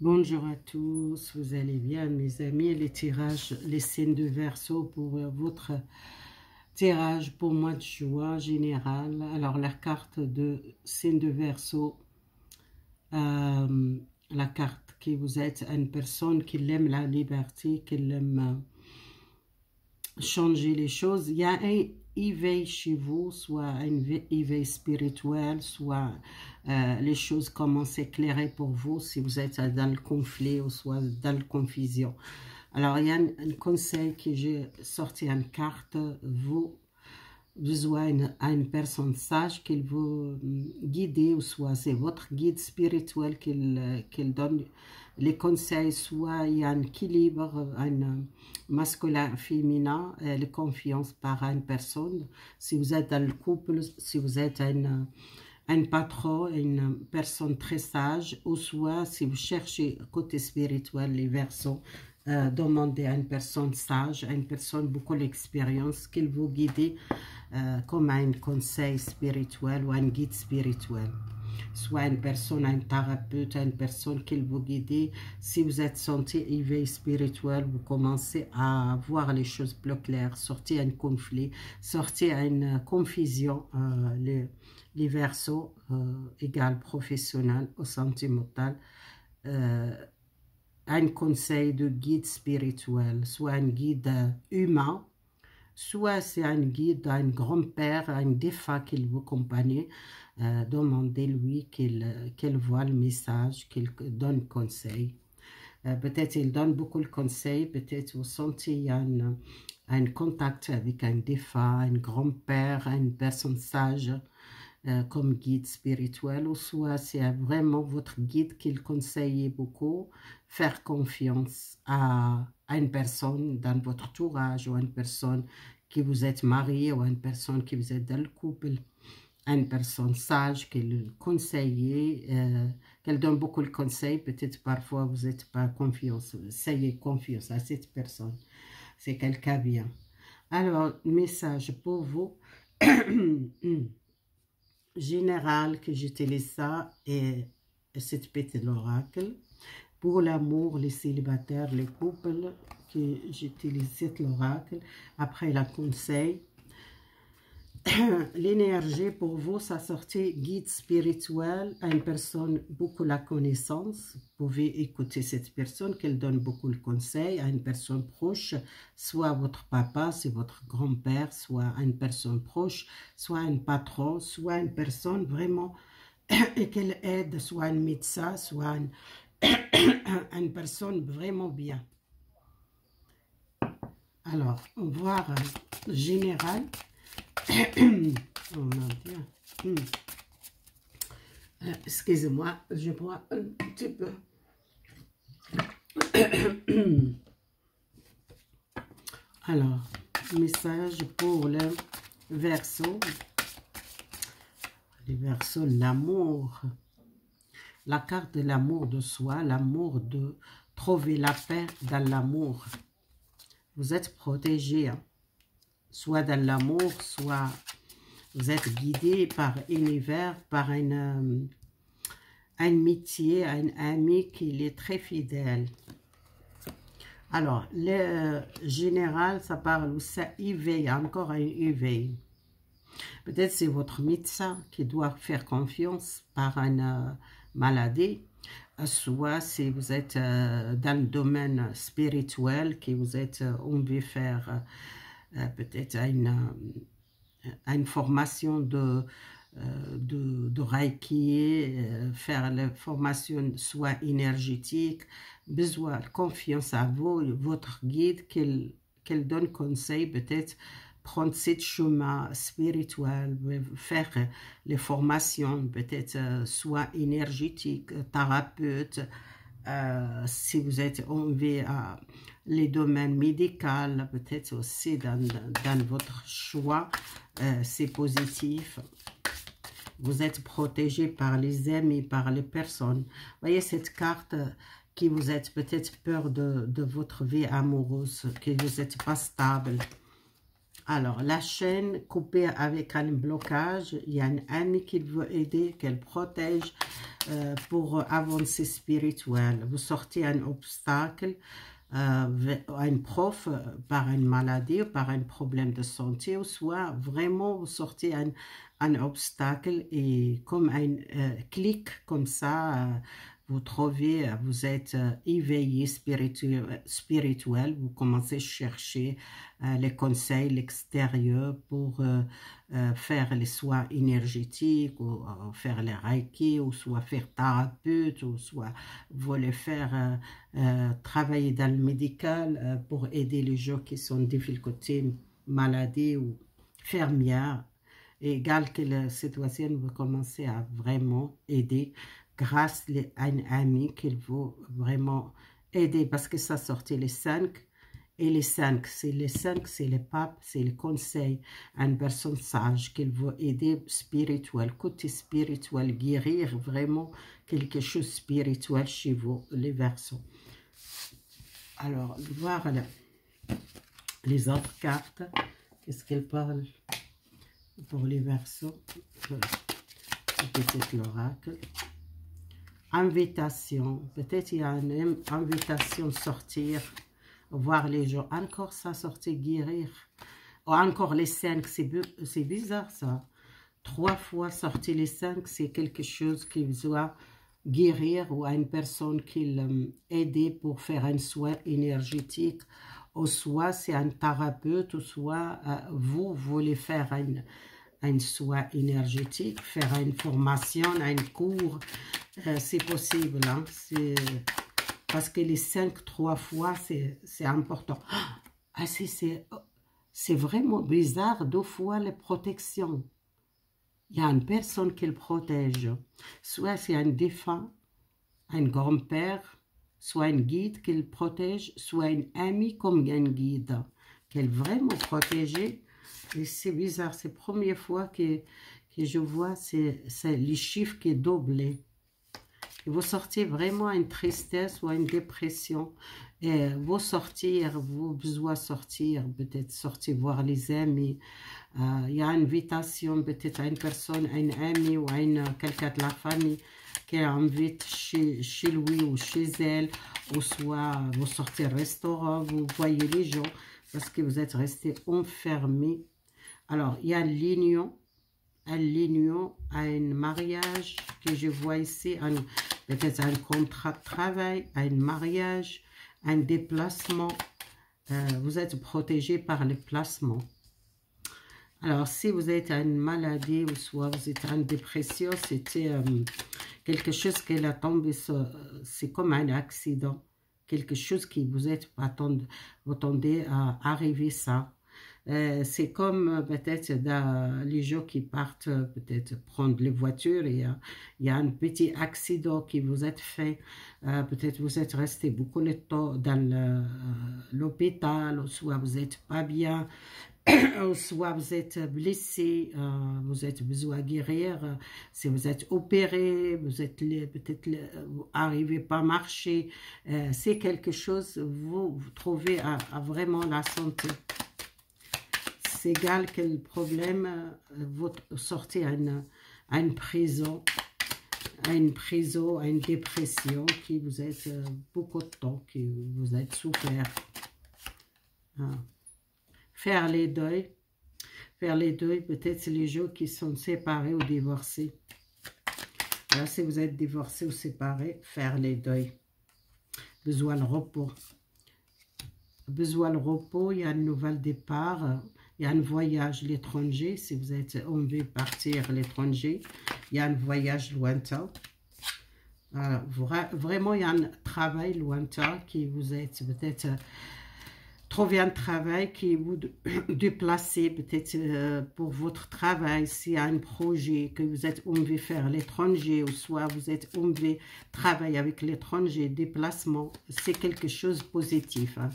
Bonjour à tous, vous allez bien mes amis? Les tirages, les signes de Verseau pour votre tirage pour mois de juin général. Alors la carte de signe de Verseau, la carte qui vous êtes une personne qui aime la liberté, qui aime changer les choses. Il y a un éveil chez vous, soit un éveil spirituel, soit les choses commencent à s'éclairer pour vous si vous êtes dans le conflit ou soit dans la confusion. Alors, il y a un conseil que j'ai sorti en carte. Vous besoin à une personne sage qui vous guider, ou soit c'est votre guide spirituel qu'il donne les conseils, soit il y a un équilibre, un masculin, féminin, la confiance par une personne. Si vous êtes dans le couple, si vous êtes un patron, une personne très sage, ou soit si vous cherchez côté spirituel, les Verseaux, demandez à une personne sage, à une personne beaucoup d'expérience, qu'il vous guide comme un conseil spirituel ou un guide spirituel. Soit une personne, un thérapeute, une personne qui vous guide. Si vous êtes senti éveil spirituel, vous commencez à voir les choses plus claires, sortir un conflit, sortir une confusion, les Verseaux égale professionnel ou sentimental, un conseil de guide spirituel, soit un guide humain, soit c'est un guide, un grand-père, un défunt qui vous accompagne. Demandez-lui qu'il voit le message, qu'il donne conseil. Peut-être il donne beaucoup de conseils, peut-être vous sentez un contact avec un défunt, un grand-père, une personne sage comme guide spirituel, ou soit c'est vraiment votre guide qu'il conseille beaucoup. Faire confiance à une personne dans votre entourage, ou à une personne qui vous êtes marié, ou à une personne qui vous êtes dans le couple, à une personne sage qui le conseille, qu'elle donne beaucoup de conseils. Peut-être parfois vous n'êtes pas confiance, ayez confiance à cette personne, c'est quelqu'un bien. Alors, message pour vous général que j'utilise ça, et cette petite l'oracle. Pour l'amour, les célibataires, les couples, que j'utilise cet oracle. Après la conseil, l'énergie pour vous, ça sortit guide spirituel à une personne, beaucoup la connaissance. Vous pouvez écouter cette personne, qu'elle donne beaucoup de conseils à une personne proche, soit votre papa, c'est votre grand-père, soit une personne proche, soit un patron, soit une personne vraiment et qu'elle aide, soit un médecin, soit une personne vraiment bien. Alors, on va voir général. Excusez-moi, je bois un petit peu. Alors, message pour le Verseau. Les Verseaux, l'amour. La carte de l'amour de soi, l'amour de trouver la paix dans l'amour. Vous êtes protégé, hein? Soit dans l'amour, soit vous êtes guidé par l'univers, par un métier, un ami qui est très fidèle. Alors, le général, ça parle où ça éveille, encore un éveil. Peut-être c'est votre médecin qui doit faire confiance par une maladie. Soit si vous êtes dans le domaine spirituel, que vous êtes, on veut faire peut-être une formation de Reiki, faire la formation soit énergétique, besoin de confiance à vous, votre guide, qu'elle donne conseil, peut-être prendre ce chemin spirituel, faire les formations, peut-être soit énergétique, thérapeute, si vous êtes envie à les domaines médicaux, peut-être aussi dans votre choix, c'est positif. Vous êtes protégé par les amis, par les personnes. Voyez cette carte qui vous êtes peut-être peur de votre vie amoureuse, que vous n'êtes pas stable. Alors, la chaîne coupée avec un blocage, il y a un ami qui veut aider, qu'elle protège pour avancer spirituel. Vous sortez un obstacle, un prof par une maladie ou par un problème de santé, ou soit vraiment vous sortez un obstacle et comme un clic comme ça, vous trouvez, vous êtes éveillé spirituel, vous commencez à chercher les conseils, l'extérieur pour faire les soins énergétiques ou faire les reiki ou soit faire thérapeute ou soit vous voulez faire travailler dans le médical pour aider les gens qui sont en difficulté, maladie ou fermières. Égal que la situation vous commencez à vraiment aider grâce à un ami qu'il veut vraiment aider parce que ça sortait les 5 et les 5, c'est les papes, c'est les conseils à une personne sage qu'il veut aider spirituel, côté spirituel, guérir vraiment quelque chose de spirituel chez vous, les Verseaux. Alors, voir les autres cartes, qu'est-ce qu'elles parlent pour les Verseaux, peut-être l'oracle. Invitation, peut-être il y a une invitation de sortir, voir les gens, encore ça, sortir, guérir. Ou encore les 5, c'est bizarre ça. 3 fois sortir les 5, c'est quelque chose qui doit guérir ou à une personne qui l'aide pour faire un soin énergétique. Ou soit c'est un thérapeute, ou soit vous voulez faire un soin énergétique, faire une formation, un cours. C'est possible, hein? Parce que les 5, 3 fois, c'est important. Ah, c'est vraiment bizarre, 2 fois les protections. Il y a une personne qui le protège. Soit c'est un défunt, un grand-père, soit un guide qui le protège, soit un ami comme un guide, qu'elle vraiment protégée. Et c'est bizarre, c'est la première fois que je vois c'est les chiffres qui sont doublés. Et vous sortez vraiment une tristesse ou une dépression. Et vous sortir, vous besoin sortir, peut-être sortir voir les amis. Il y a une invitation peut-être à une personne, un ami ou à quelqu'un de la famille qui invite chez lui ou chez elle. Ou soit vous sortez au restaurant, vous voyez les gens parce que vous êtes resté enfermés. Alors, il y a l'union, un mariage que je vois ici, peut-être un contrat de travail, un mariage, un déplacement. Vous êtes protégé par les placements. Alors, si vous êtes à une maladie ou soit vous êtes en dépression, c'était quelque chose qui est tombé, c'est comme un accident. Quelque chose qui vous attendez à arriver ça. C'est comme peut-être les gens qui partent peut-être prendre les voitures et il y a un petit accident qui vous est fait. Peut-être vous êtes resté beaucoup de temps dans l'hôpital, ou soit vous n'êtes pas bien, ou soit vous êtes blessé, vous êtes besoin de guérir. Si vous êtes opéré, vous êtes peut-être vous n'arrivez pas à marcher. C'est quelque chose, vous trouvez à vraiment la santé. C'est égal quel problème, vous sortez à une prison, à une dépression qui vous êtes beaucoup de temps, qui vous êtes souffert. Faire les deuils, peut-être c'est les gens qui sont séparés ou divorcés. Alors, si vous êtes divorcé ou séparé, faire les deuils. Besoin de repos. Besoin de repos, il y a un nouvel départ. Il y a un voyage à l'étranger, si vous êtes envie de partir à l'étranger. Il y a un voyage lointain. Vraiment, il y a un travail lointain qui vous êtes peut-être trouver un travail qui vous déplacez peut-être pour votre travail. S'il y a un projet que vous êtes envie de faire à l'étranger, ou soit vous êtes envie de travailler avec l'étranger, déplacement, c'est quelque chose de positif. Hein.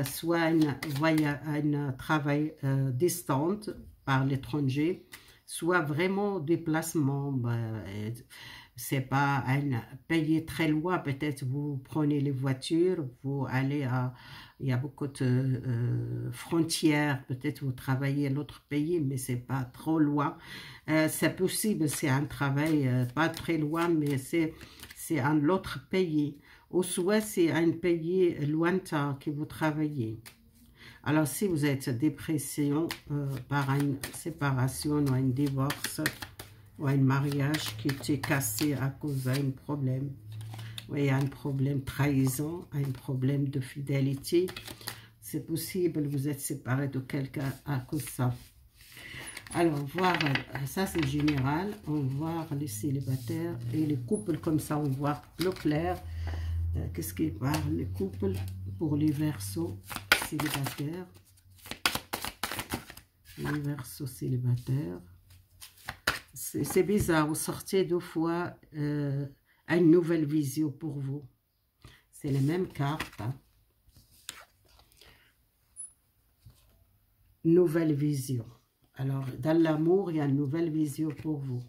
Soit un travail distant par l'étranger, soit vraiment déplacement, c'est pas un pays très loin, peut-être vous prenez les voitures, vous allez à, il y a beaucoup de frontières, peut-être vous travaillez à l'autre pays, mais c'est pas trop loin. C'est possible, c'est un travail pas très loin, mais c'est un autre pays. Au soit c'est un pays lointain que vous travaillez. Alors si vous êtes dépression par une séparation ou un divorce, ou un mariage qui était cassé à cause d'un problème. Oui, un problème de trahison, un problème de fidélité. C'est possible, vous êtes séparé de quelqu'un à cause de ça. Alors, voir, ça c'est général. On voit les célibataires et les couples comme ça, on voit plus clair. Qu'est-ce qui parle? Les couples pour les Verseaux célibataires. Les Verseaux célibataires. C'est bizarre, vous sortez 2 fois une nouvelle vision pour vous. C'est les mêmes cartes. Hein. Nouvelle vision. Alors, dans l'amour, il y a une nouvelle vision pour vous.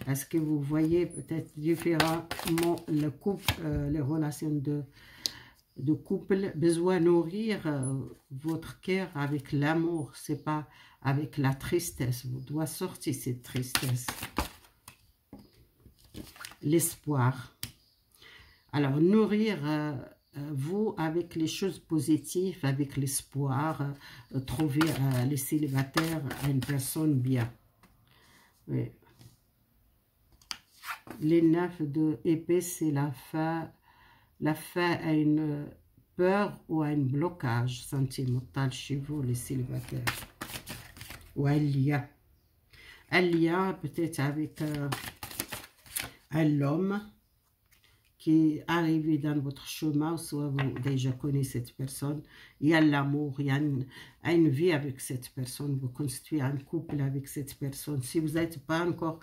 Est-ce que vous voyez peut-être différemment le couple, les relations de couple, besoin de nourrir votre cœur avec l'amour, c'est pas avec la tristesse. Vous devez sortir cette tristesse. L'espoir. Alors, nourrir vous avec les choses positives, avec l'espoir, trouver les célibataires une personne bien. Oui. Les 9 de épée, c'est la fin à une peur ou à un blocage sentimental chez vous, les célibataires. Ou un lien. Un lien peut-être avec un homme qui est arrivé dans votre chemin, soit vous déjà connaissez cette personne. Il y a l'amour, il y a une vie avec cette personne. Vous construisez un couple avec cette personne. Si vous n'êtes pas encore...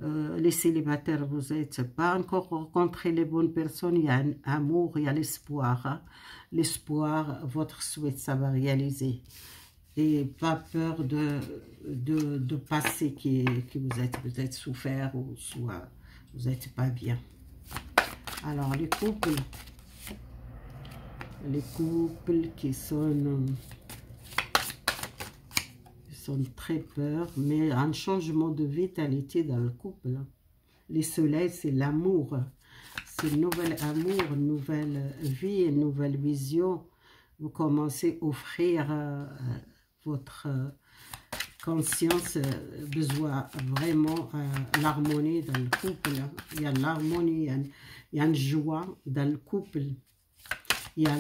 les célibataires, vous n'êtes pas encore rencontré les bonnes personnes, il y a un amour, il y a l'espoir. Hein? L'espoir, votre souhait, ça va réaliser. Et pas peur de passer que vous êtes peut-être souffert ou soit vous n'êtes pas bien. Alors, les couples qui sont très peur, mais un changement de vitalité dans le couple. Les soleils, c'est l'amour. C'est un nouvel amour, une nouvelle vie, une nouvelle vision. Vous commencez à offrir votre conscience, besoin vraiment l'harmonie dans le couple. Il y a l'harmonie, il y a une joie dans le couple. Il y a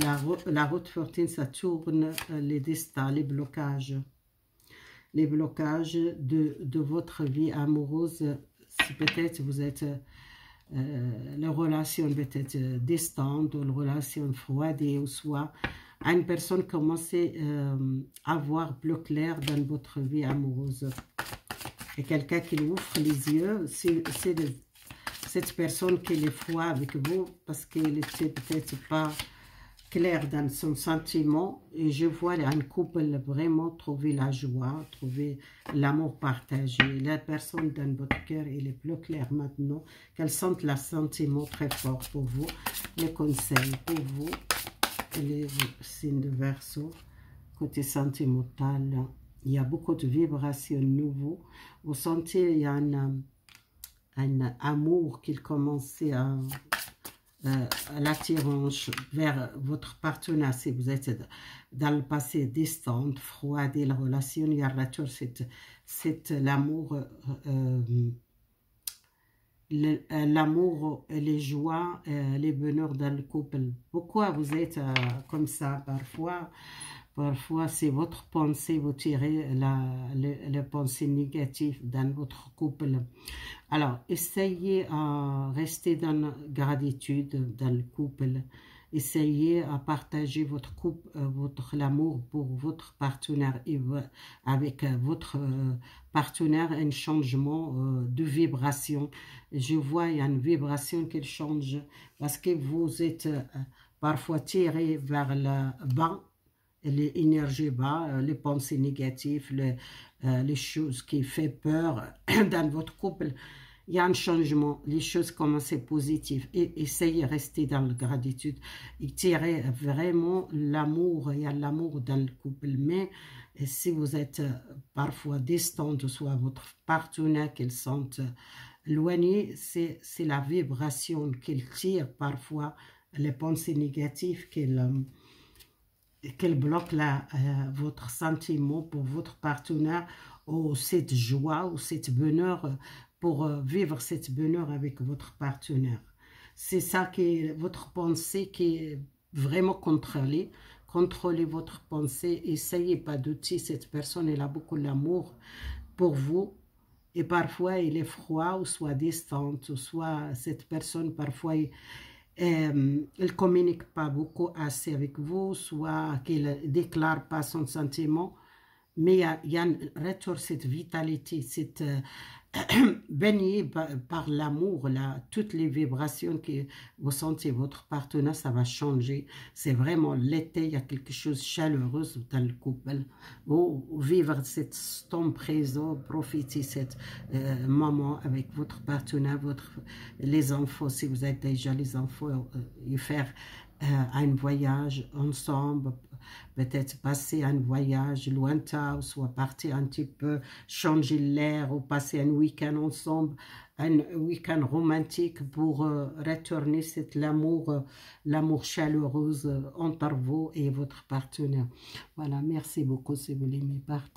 la route fortune, ça tourne les destins, les blocages. Les blocages de votre vie amoureuse, si peut-être vous êtes, la relation peut-être distante, ou la relation froide, ou soit une personne commence à voir plus clair dans votre vie amoureuse. Et quelqu'un qui ouvre les yeux, c'est cette personne qui est froide avec vous, parce qu'elle n'était peut-être pas clair dans son sentiment, et je vois un couple vraiment trouver la joie, trouver l'amour partagé. La personne dans votre cœur, elle est plus claire maintenant, qu'elle sente le sentiment très fort pour vous. Les conseils pour vous, les signes de Verseau, côté sentimental, il y a beaucoup de vibrations nouvelles. Vous sentez, il y a un amour qui commence à... l'attirance vers votre partenaire, si vous êtes dans le passé distante, froide, et la relation, il y a retour, c'est l'amour, l'amour, les joies, les bonheurs dans le couple. Pourquoi vous êtes comme ça parfois? Parfois, c'est votre pensée, vous tirez les pensées négatives dans votre couple. Alors, essayez à rester dans la gratitude dans le couple. Essayez à partager votre couple, l'amour pour votre partenaire et avec votre partenaire, un changement de vibration. Je vois, il y a une vibration qui change parce que vous êtes parfois tiré vers le bas, les énergies bas, les pensées négatives, les choses qui font peur dans votre couple. il y a un changement, les choses commencent à être positives. Et essayez de rester dans la gratitude et tirer vraiment l'amour. Il y a l'amour dans le couple. Mais si vous êtes parfois distante, soit votre partenaire qu'elle sente éloigné, c'est la vibration qu'elle tire parfois, les pensées négatives qu'elle bloque votre sentiment pour votre partenaire, ou cette joie ou cette bonheur pour vivre cette bonheur avec votre partenaire. C'est ça qui est votre pensée qui est vraiment contrôlée. Contrôlez votre pensée, essayez pas d'outil. Cette personne, elle a beaucoup d'amour pour vous. Et parfois, il est froid, ou soit distante, ou soit cette personne, parfois, elle ne communique pas beaucoup assez avec vous, soit qu'elle ne déclare pas son sentiment. Mais il y a un retour, cette vitalité, cette baignée par l'amour, toutes les vibrations que vous sentez votre partenaire, ça va changer. C'est vraiment l'été, il y a quelque chose de chaleureux dans le couple. Vous vivre cet temps présent, profitez cet moment avec votre partenaire, les enfants, si vous êtes déjà les enfants, et faire un voyage ensemble, peut-être passer un voyage lointain, ou soit partir un petit peu, changer l'air, ou passer un week-end ensemble, un week-end romantique pour retourner l'amour chaleureux entre vous et votre partenaire. Voilà, merci beaucoup si vous l'aimez, partagez.